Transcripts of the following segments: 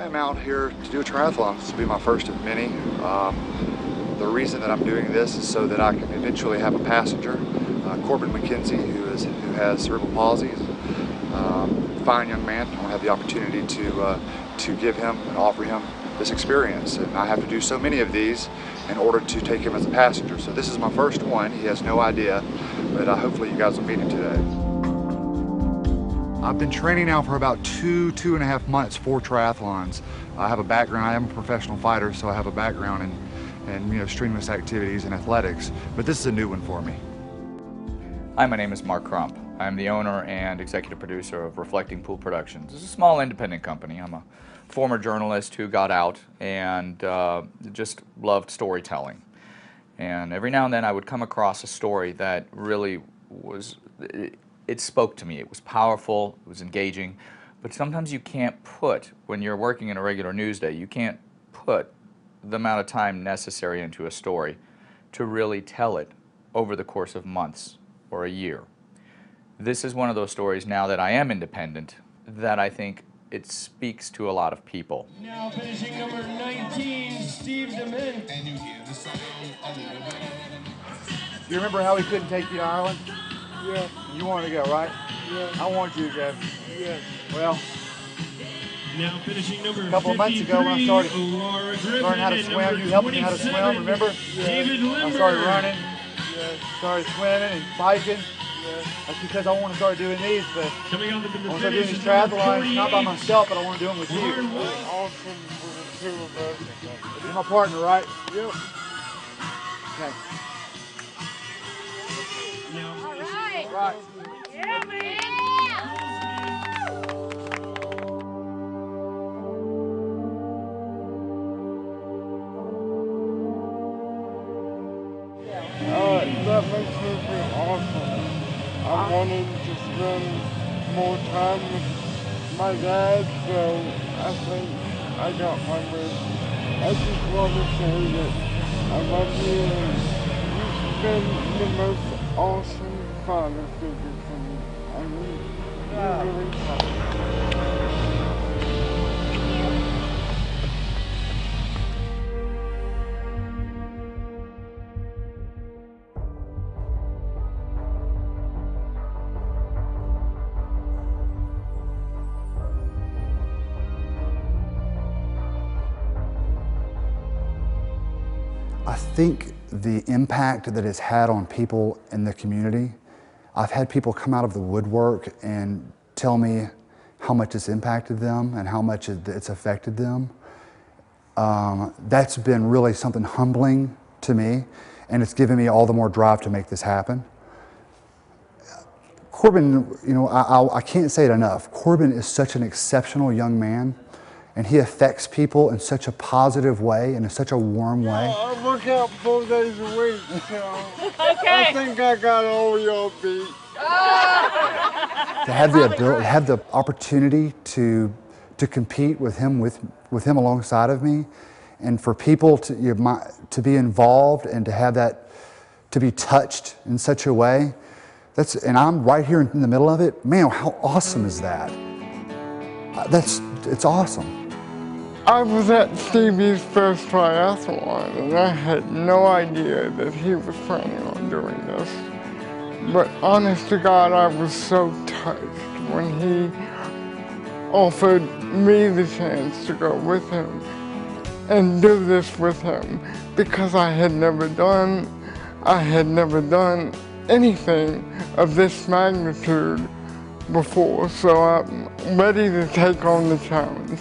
I'm out here to do a triathlon. This will be my first of many. The reason that I'm doing this is so that I can eventually have a passenger. Corbin Mackenzie, who has cerebral palsy, is a fine young man. I want to have the opportunity to give him and offer him this experience. And I have to do so many of these in order to take him as a passenger. So this is my first one. He has no idea, but hopefully you guys will meet him today. I've been training now for about two and a half months for triathlons. I have a background, I am a professional fighter, so I have a background in strenuous activities and athletics, but this is a new one for me. Hi, my name is Mark Crump. I'm the owner and executive producer of Reflecting Pool Productions. It's a small independent company. I'm a former journalist who got out and just loved storytelling. And every now and then I would come across a story that really was, it spoke to me. It was powerful, it was engaging, but sometimes you can't put, when you're working in a regular news day, you can't put the amount of time necessary into a story to really tell it over the course of months or a year. This is one of those stories, now that I am independent, that I think it speaks to a lot of people. Now finishing number 19, Stevie Dement. You remember how we couldn't take you to Ireland? Yeah. You wanted to go, right? Yeah. I want you to go. Yeah. Well, Now finishing number a couple of months ago when I started learning how to and swim, you helped me how to swim, remember? David I started running, started swimming and biking. That's because I want to start doing these, but Coming on the I want to start doing these triathlons, not by myself, but I want to do them with you. Awesome for the two of us. You're my partner, right? Yep. Okay. Now, Right. Yeah, man! That makes me feel awesome. I wanted to spend more time with my dad, so I think I got my wish. I just want to say that I love you and you've been the most awesome father figure for me. I mean, you really have. I think the impact that it's had on people in the community, I've had people come out of the woodwork and tell me how much it's impacted them and how much it's affected them. That's been really something humbling to me, and it's given me all the more drive to make this happen. Corbin, I can't say it enough. Corbin is such an exceptional young man, and he affects people in such a positive way and in such a warm way. I work out 4 days a week, so Okay. I think I got all y'all beat. To have the ability, have the opportunity to compete with him alongside of me, and for people to be involved and to have that, to be touched in such a way, and I'm right here in the middle of it. Man, how awesome is that? It's awesome. I was at Stevie's first triathlon and I had no idea that he was planning on doing this. But honest to God, I was so touched when he offered me the chance to go with him and do this with him, because I had never done anything of this magnitude before, so I'm ready to take on the challenge.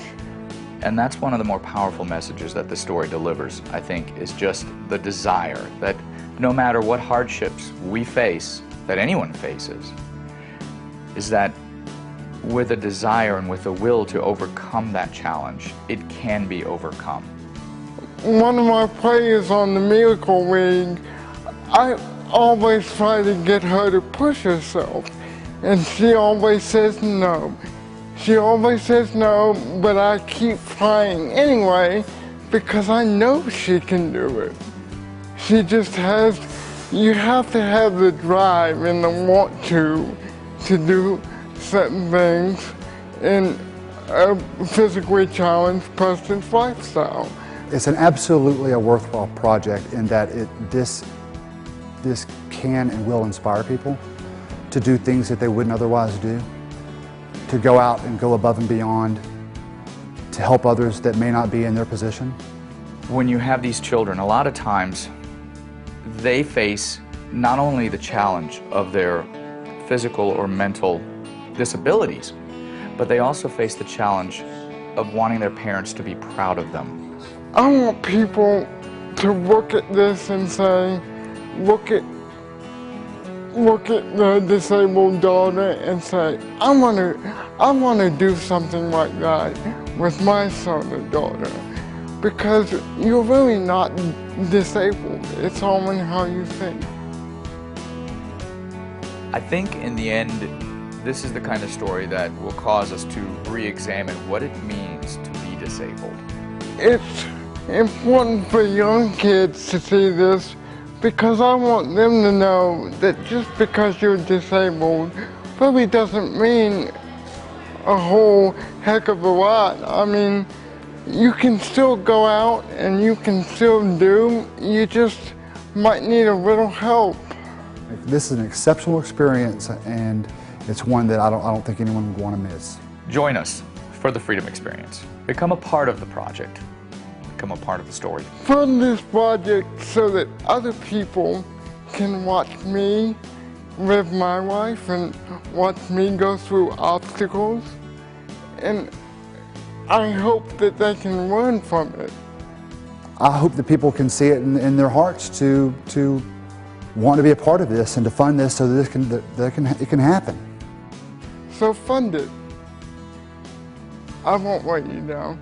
And that's one of the more powerful messages that the story delivers, I think, is just the desire that no matter what hardships we face, that anyone faces, is that with a desire and with a will to overcome that challenge, it can be overcome. One of my players on the Miracle League, I always try to get her to push herself, and she always says no. She always says no, but I keep trying anyway because I know she can do it. She just has, you have to have the drive and the want to do certain things. And a physically challenged person's lifestyle. It's absolutely a worthwhile project in that this can and will inspire people to do things that they wouldn't otherwise do, to go out and go above and beyond, to help others that may not be in their position. When you have these children, a lot of times they face not only the challenge of their physical or mental disabilities, but they also face the challenge of wanting their parents to be proud of them. I want people to look at this and say, look at the disabled daughter and say, I want to do something like that with my son or daughter. Because you're really not disabled. It's all in how you think. I think in the end, this is the kind of story that will cause us to re-examine what it means to be disabled. It's important for young kids to see this because I want them to know that just because you're disabled really doesn't mean a whole heck of a lot. I mean, you can still go out and you can still do, you just might need a little help. This is an exceptional experience, and it's one that I don't think anyone would want to miss. Join us for the Freedom Experience. Become a part of the project. Become a part of the story. Fund this project so that other people can watch me live my life and watch me go through obstacles. And I hope that they can learn from it. I hope that people can see it in their hearts to want to be a part of this and to fund this so that it can happen. So fund it. I won't let you down.